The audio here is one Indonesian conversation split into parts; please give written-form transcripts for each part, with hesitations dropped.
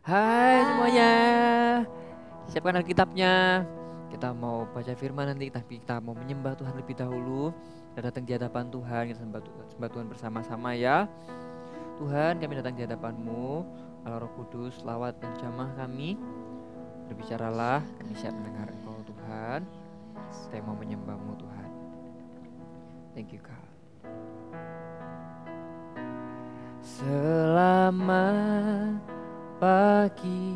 Hai semuanya, siapkan Alkitabnya. Kita mau baca firman nanti, tapi kita mau menyembah Tuhan lebih dahulu. Kita datang di hadapan Tuhan, kita sembah Tuhan bersama-sama ya. Tuhan, kami datang di hadapan-Mu, Allah Roh Kudus, lawat dan jamah kami. Berbicaralah, kami siap mendengar Engkau Tuhan. Kita mau menyembah-Mu Tuhan. Thank you God. Selamat pagi,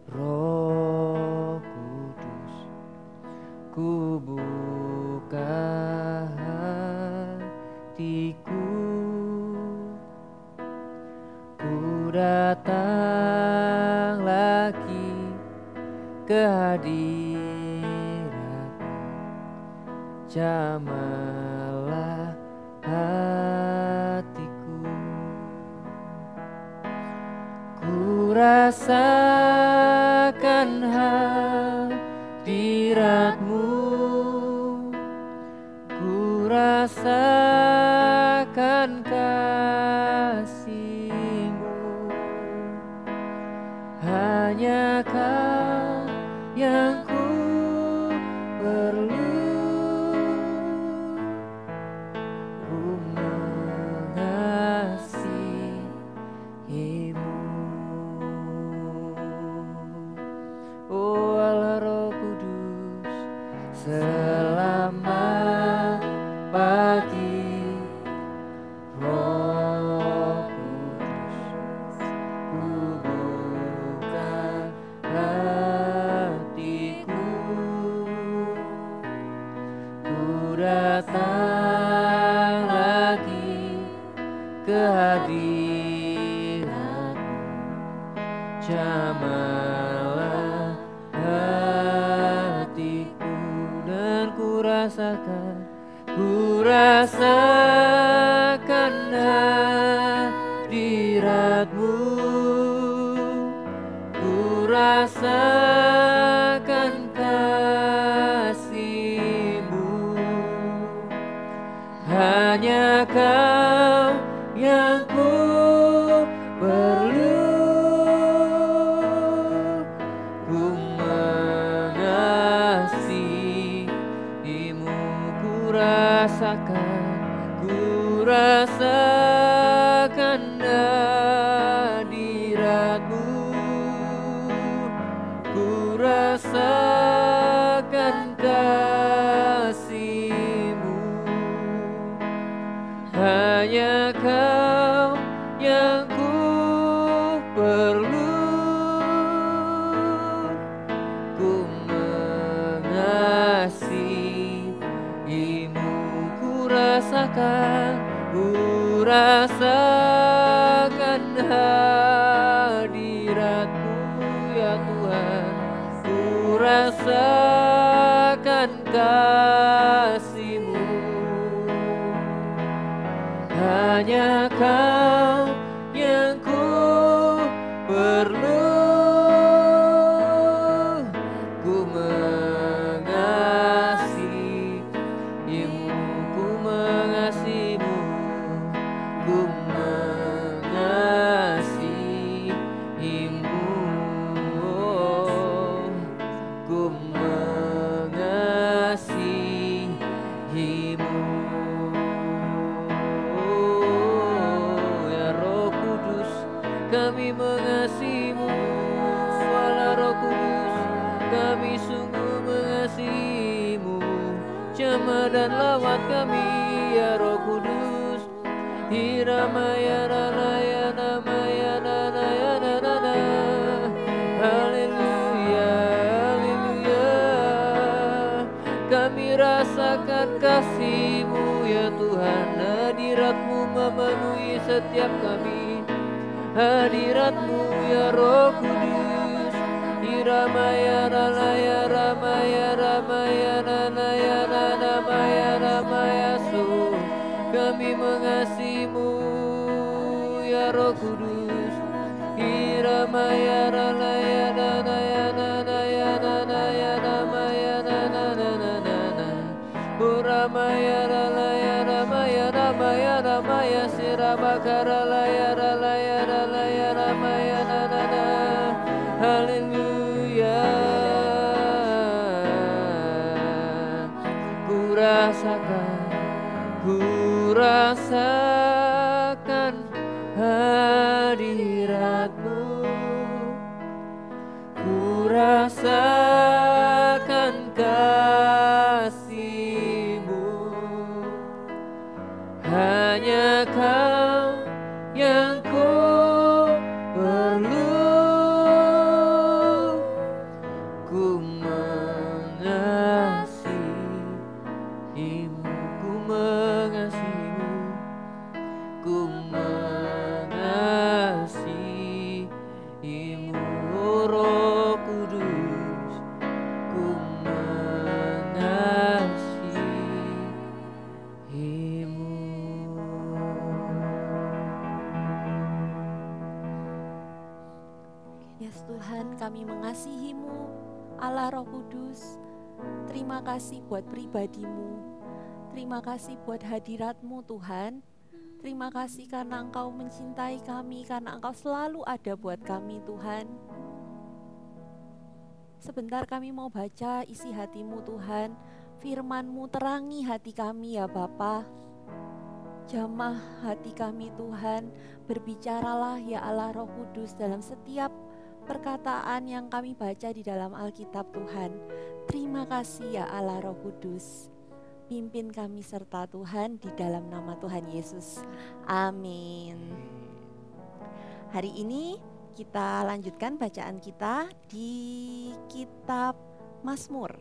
Roh Kudus, ku buka hatiku, ku datang lagi ke hadirat-Mu, jamahlah hatiku. Ku rasakan hadirat-Mu, ku rasakan kasih-Mu. Hanya Kau yang ku perlu, ku mengasihi-Mu. Oh Allah Roh Kudus, selamat pagi, Roh Kudus, ku buka hatiku, ku datang lagi ke hadirat-Mu, jamahlah hatiku, dan ku rasakan hadirat-Mu, ku rasakan kasih-Mu. Hanya Kau yang ku perlu, ku mengasihi-Mu. Ku rasakan hadirat-Mu, ku rasakan kasih-Mu. Hanya Kau yang ku perlu, ku mengasihi-Mu. Ku rasakan hadirat-Mu ya Tuhan, ku rasakan kasih-Mu. Hanya Kau yang ku perlu, ku mengasihi-Mu, ku mengasihi-Mu, ku mengasihi-Mu, oh, ku mengasihi-Mu. Oh, ya Roh Kudus, kami mengasihi-Mu, Allah Roh Kudus, kami sungguh mengasihi-Mu. Jamah dan lawat kami ya Roh Kudus. Hiramaya ralaya namaya nanaya nanana. Haleluya, haleluya. Kami rasakan kasih-Mu ya Tuhan. Hadirat-Mu memenuhi setiap kami. Hadirat-Mu ya Roh Kudus. Hiramaya ralaya ramaya ramaya nanaya nanamaya ramaya su. Kami mengasihi-Mu ya Roh Kudus. Hiramaya ralaya nanaya nanaya nanaya namaya nananana. Uramaya ralaya ramaya ramaya ramaya sirabakara laya ralaya ralaya ramaya nanana. rasakan hadirat-Mu, ku rasakan kasih-Mu. Hanya Kau yang ku perlu, ku mengasihi-Mu, ku mengasihi-Mu, ku mengasihi-Mu, oh Roh Kudus, ku mengasihi-Mu. Yes Tuhan, kami mengasihi-Mu, Allah Roh Kudus. Terima kasih buat pribadi-Mu. Terima kasih buat hadirat-Mu Tuhan. Terima kasih karena Engkau mencintai kami, karena Engkau selalu ada buat kami Tuhan. Sebentar kami mau baca isi hati-Mu Tuhan. Firman-Mu terangi hati kami ya Bapa. Jamah hati kami Tuhan. Berbicaralah ya Allah Roh Kudus dalam setiap perkataan yang kami baca di dalam Alkitab Tuhan. Terima kasih ya Allah Roh Kudus. Pimpin kami serta Tuhan di dalam nama Tuhan Yesus. Amin. Hari ini kita lanjutkan bacaan kita di kitab Mazmur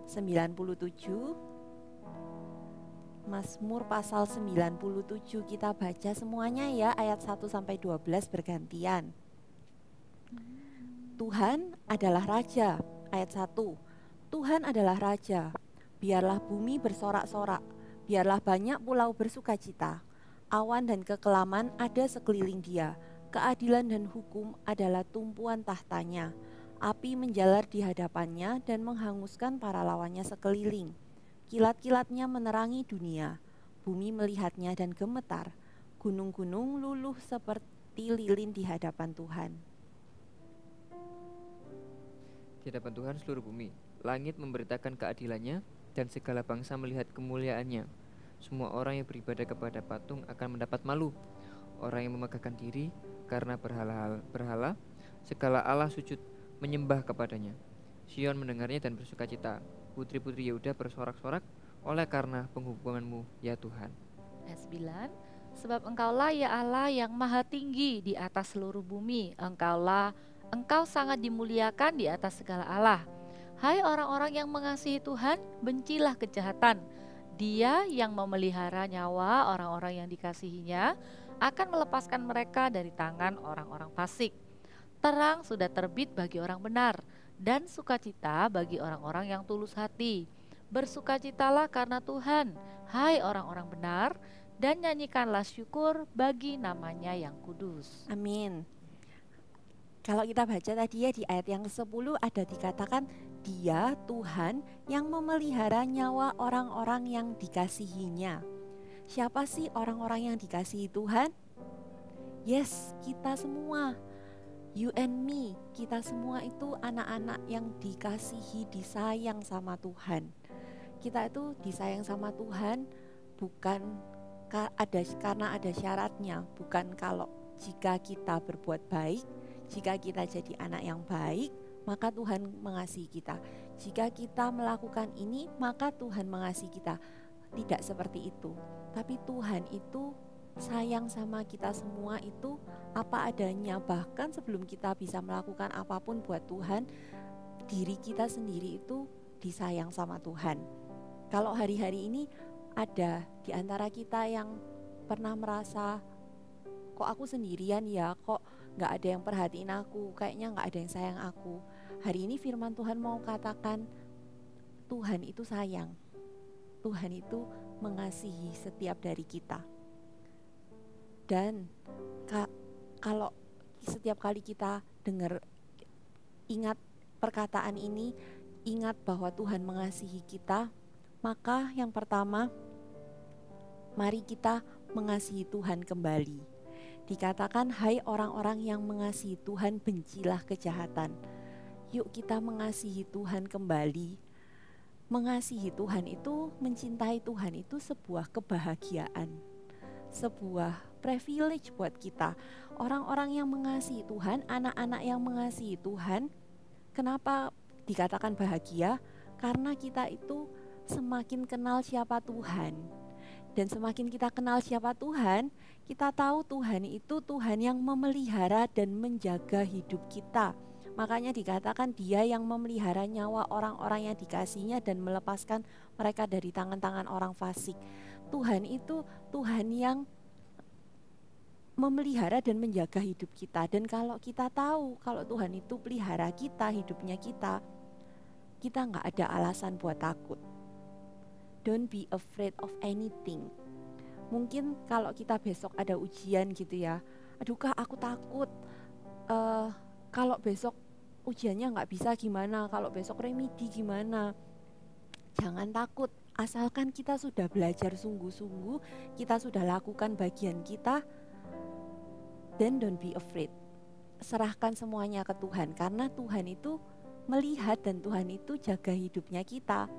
97. Mazmur pasal 97 kita baca semuanya ya, ayat 1 sampai 12 bergantian. Tuhan adalah Raja. Ayat 1. Tuhan adalah Raja. Biarlah bumi bersorak-sorak. Biarlah banyak pulau bersukacita. Awan dan kekelaman ada sekeliling Dia. Keadilan dan hukum adalah tumpuan tahtanya. Api menjalar di hadapannya dan menghanguskan para lawannya sekeliling. Kilat-kilatnya menerangi dunia. Bumi melihatnya dan gemetar. Gunung-gunung luluh seperti lilin di hadapan Tuhan. Di hadapan Tuhan seluruh bumi, langit memberitakan keadilannya, dan segala bangsa melihat kemuliaannya. Semua orang yang beribadah kepada patung akan mendapat malu. Orang yang memegahkan diri karena berhala, segala Allah sujud menyembah kepadanya. Sion mendengarnya dan bersukacita. Putri-putri Yehuda bersorak-sorak oleh karena penghubungan-Mu ya Tuhan. Ayat 9, sebab Engkaulah ya Allah yang maha tinggi di atas seluruh bumi. Engkau sangat dimuliakan di atas segala Allah. Hai orang-orang yang mengasihi Tuhan, bencilah kejahatan. Dia yang memelihara nyawa orang-orang yang dikasihinya akan melepaskan mereka dari tangan orang-orang fasik. Terang sudah terbit bagi orang benar, dan sukacita bagi orang-orang yang tulus hati. Bersukacitalah karena Tuhan, hai orang-orang benar, dan nyanyikanlah syukur bagi namanya yang kudus. Amin. Kalau kita baca tadi ya di ayat yang ke-10 ada dikatakan Dia Tuhan yang memelihara nyawa orang-orang yang dikasihinya. Siapa sih orang-orang yang dikasihi Tuhan? Yes, kita semua. You and me, kita semua itu anak-anak yang dikasihi, disayang sama Tuhan. Kita itu disayang sama Tuhan bukan karena ada syaratnya, bukan kalau jika kita berbuat baik. Jika kita jadi anak yang baik, maka Tuhan mengasihi kita. Jika kita melakukan ini, maka Tuhan mengasihi kita. Tidak seperti itu. Tapi Tuhan itu sayang sama kita semua itu apa adanya. Bahkan sebelum kita bisa melakukan apapun buat Tuhan, diri kita sendiri itu disayang sama Tuhan. Kalau hari-hari ini ada di antara kita yang pernah merasa, kok aku sendirian ya, kok gak ada yang perhatiin aku, kayaknya gak ada yang sayang aku. Hari ini firman Tuhan mau katakan, Tuhan itu sayang. Tuhan itu mengasihi setiap dari kita. Dan kalau setiap kali kita dengar, ingat perkataan ini, ingat bahwa Tuhan mengasihi kita, maka yang pertama, mari kita mengasihi Tuhan kembali. Dikatakan, hai orang-orang yang mengasihi Tuhan, bencilah kejahatan. Yuk kita mengasihi Tuhan kembali. Mengasihi Tuhan itu, mencintai Tuhan itu sebuah kebahagiaan. sebuah privilege buat kita. Orang-orang yang mengasihi Tuhan, anak-anak yang mengasihi Tuhan, kenapa dikatakan bahagia? Karena kita itu semakin kenal siapa Tuhan. Dan semakin kita kenal siapa Tuhan, kita tahu Tuhan itu Tuhan yang memelihara dan menjaga hidup kita. Makanya dikatakan Dia yang memelihara nyawa orang-orang yang dikasihinya dan melepaskan mereka dari tangan-tangan orang fasik. Tuhan itu Tuhan yang memelihara dan menjaga hidup kita. Dan kalau kita tahu kalau Tuhan itu pelihara kita, hidupnya kita nggak ada alasan buat takut. Don't be afraid of anything. Mungkin kalau kita besok ada ujian gitu ya, aduh Kak aku takut, kalau besok ujiannya nggak bisa gimana, kalau besok remedi gimana. Jangan takut, asalkan kita sudah belajar sungguh-sungguh, kita sudah lakukan bagian kita, then don't be afraid. Serahkan semuanya ke Tuhan, karena Tuhan itu melihat dan Tuhan itu jaga hidupnya kita.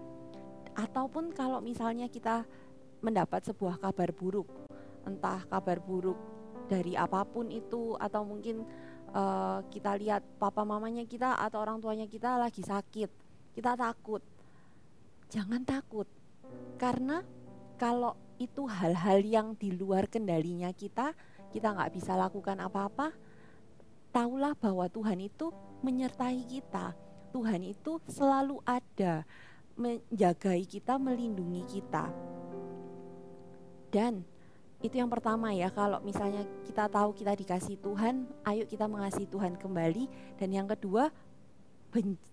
Ataupun kalau misalnya kita mendapat sebuah kabar buruk, entah kabar buruk dari apapun itu, atau mungkin kita lihat papa mamanya kita atau orang tuanya kita lagi sakit, kita takut. Jangan takut, karena kalau itu hal-hal yang di luar kendalinya kita nggak bisa lakukan apa-apa. Taulah bahwa Tuhan itu menyertai kita. Tuhan itu selalu ada, menjagai kita, melindungi kita. Dan itu yang pertama ya, kalau misalnya kita tahu kita dikasih Tuhan, ayo kita mengasihi Tuhan kembali. Dan yang kedua,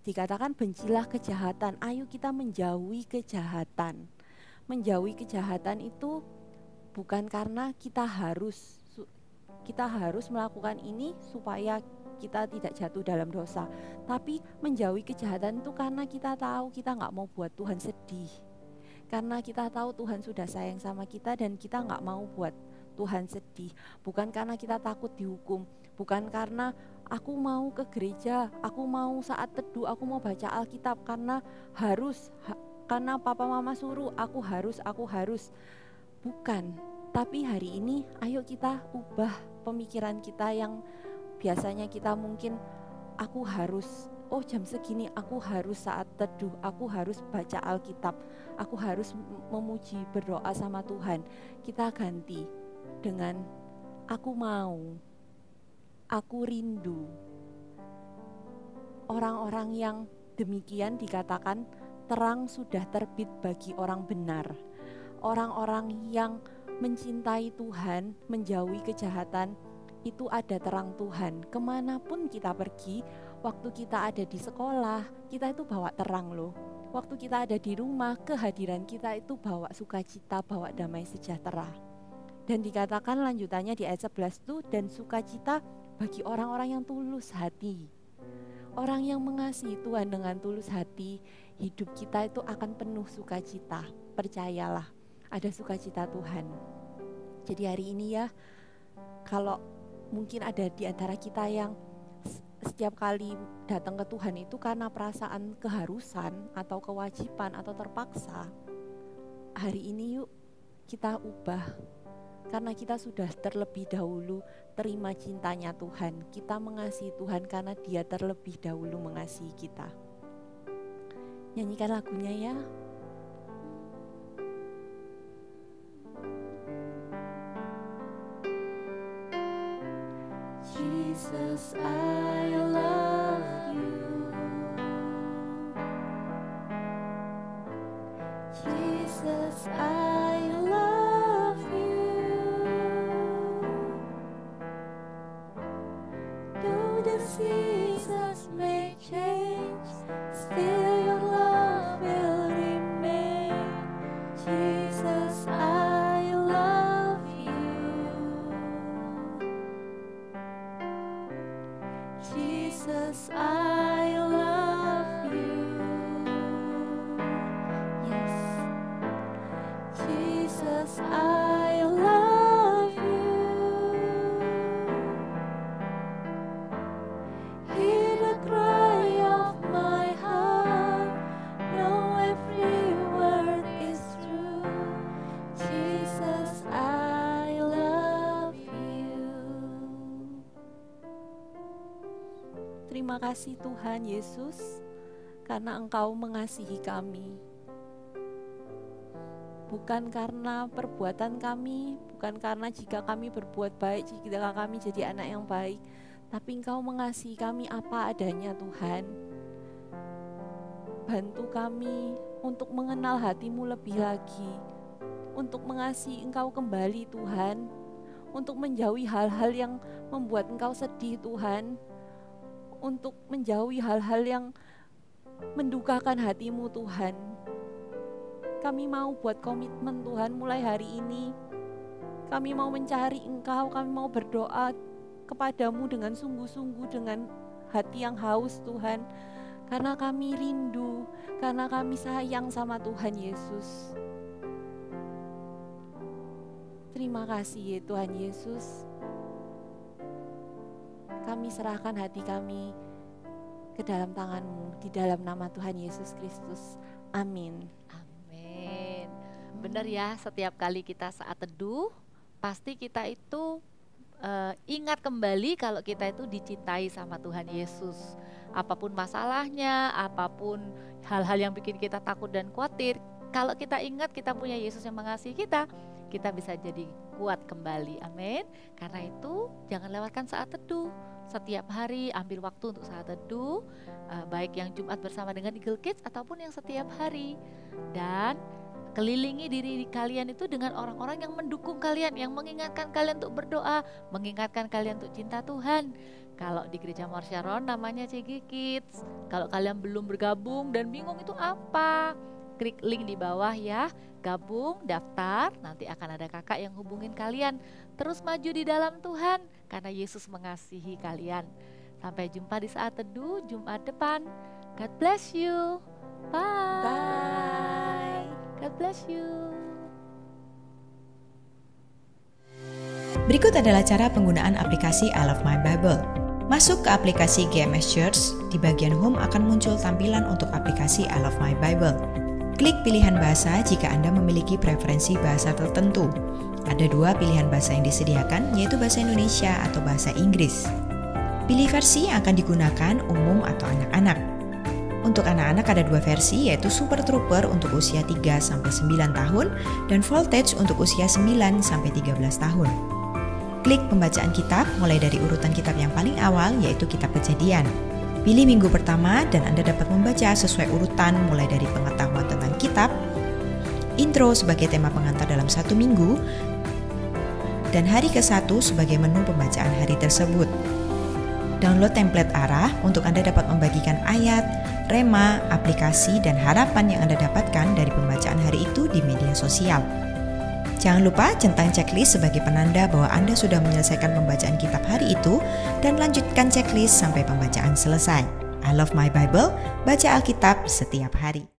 dikatakan bencilah kejahatan, ayo kita menjauhi kejahatan. Menjauhi kejahatan itu bukan karena kita harus melakukan ini supaya kita tidak jatuh dalam dosa, tapi menjauhi kejahatan itu karena kita tahu kita nggak mau buat Tuhan sedih. Karena kita tahu Tuhan sudah sayang sama kita dan kita nggak mau buat Tuhan sedih. Bukan karena kita takut dihukum, bukan karena aku mau ke gereja, aku mau saat teduh, aku mau baca Alkitab karena karena papa mama suruh, aku harus. Bukan, tapi hari ini ayo kita ubah pemikiran kita yang biasanya kita mungkin aku harus, jam segini aku harus saat teduh, aku harus baca Alkitab, aku harus memuji, berdoa sama Tuhan. Kita ganti dengan aku mau, aku rindu. Orang-orang yang demikian dikatakan terang sudah terbit bagi orang benar. Orang-orang yang mencintai Tuhan, menjauhi kejahatan, itu ada terang Tuhan. Kemanapun kita pergi, waktu kita ada di sekolah, kita itu bawa terang loh. Waktu kita ada di rumah, kehadiran kita itu bawa sukacita, bawa damai sejahtera. Dan dikatakan lanjutannya di ayat 11 itu, dan sukacita bagi orang-orang yang tulus hati. Orang yang mengasihi Tuhan dengan tulus hati, hidup kita itu akan penuh sukacita. Percayalah, ada sukacita Tuhan. Jadi hari ini ya, kalau mungkin ada di antara kita yang setiap kali datang ke Tuhan itu karena perasaan keharusan atau kewajiban atau terpaksa, hari ini yuk kita ubah. Karena kita sudah terlebih dahulu terima cintanya Tuhan, kita mengasihi Tuhan karena Dia terlebih dahulu mengasihi kita. Nyanyikan lagunya ya. Jesus, I love you. Jesus, I love you. Though the seasons may change, still your love will remain. Jesus, I love you. Jesus, I love you. Yes. Jesus, I love you. Hear the cry of my heart. Know every word is true. Jesus, I love you. Terima kasih Tuhan Yesus, karena Engkau mengasihi kami. Bukan karena perbuatan kami, bukan karena jika kami berbuat baik, jika kami jadi anak yang baik, tapi Engkau mengasihi kami apa adanya Tuhan. Bantu kami untuk mengenal hati-Mu lebih lagi, untuk mengasihi Engkau kembali Tuhan, untuk menjauhi hal-hal yang membuat Engkau sedih Tuhan, untuk menjauhi hal-hal yang mendukakan hati-Mu Tuhan. Kami mau buat komitmen Tuhan mulai hari ini. Kami mau mencari Engkau, kami mau berdoa kepadamu dengan sungguh-sungguh, dengan hati yang haus Tuhan. Karena kami rindu, karena kami sayang sama Tuhan Yesus. Terima kasih ya Tuhan Yesus. Kami serahkan hati kami ke dalam tangan-Mu, di dalam nama Tuhan Yesus Kristus. Amin. Amin. Benar ya, setiap kali kita saat teduh, pasti kita itu ingat kembali kalau kita itu dicintai sama Tuhan Yesus. Apapun masalahnya, apapun hal-hal yang bikin kita takut dan khawatir, kalau kita ingat kita punya Yesus yang mengasihi kita bisa jadi kuat kembali. Amin. Karena itu jangan lewatkan saat teduh. Setiap hari ambil waktu untuk saat teduh, baik yang Jumat bersama dengan Eagle Kids ataupun yang setiap hari. Dan kelilingi diri kalian itu dengan orang-orang yang mendukung kalian, yang mengingatkan kalian untuk berdoa, mengingatkan kalian untuk cinta Tuhan. Kalau di Gereja Mawar Syaron namanya CG Kids. Kalau kalian belum bergabung dan bingung itu apa, klik link di bawah ya, gabung, daftar, nanti akan ada kakak yang hubungin kalian. Terus maju di dalam Tuhan, karena Yesus mengasihi kalian. Sampai jumpa di saat teduh Jumat depan. God bless you. Bye. Bye. God bless you. Berikut adalah cara penggunaan aplikasi I Love My Bible. Masuk ke aplikasi GMS Church, di bagian Home akan muncul tampilan untuk aplikasi I Love My Bible. Klik pilihan bahasa jika Anda memiliki preferensi bahasa tertentu. Ada 2 pilihan bahasa yang disediakan, yaitu bahasa Indonesia atau bahasa Inggris. Pilih versi yang akan digunakan umum atau anak-anak. Untuk anak-anak ada 2 versi, yaitu Super Trooper untuk usia 3-9 tahun dan Voltage untuk usia 9-13 tahun. Klik pembacaan kitab mulai dari urutan kitab yang paling awal, yaitu kitab Kejadian. Pilih minggu pertama dan Anda dapat membaca sesuai urutan mulai dari pengetahuan tentang kitab, intro sebagai tema pengantar dalam 1 minggu, dan hari ke-1 sebagai menu pembacaan hari tersebut. Download template arah untuk Anda dapat membagikan ayat, rema, aplikasi, dan harapan yang Anda dapatkan dari pembacaan hari itu di media sosial. Jangan lupa centang checklist sebagai penanda bahwa Anda sudah menyelesaikan pembacaan kitab hari itu dan lanjutkan checklist sampai pembacaan selesai. I Love My Bible, baca Alkitab setiap hari.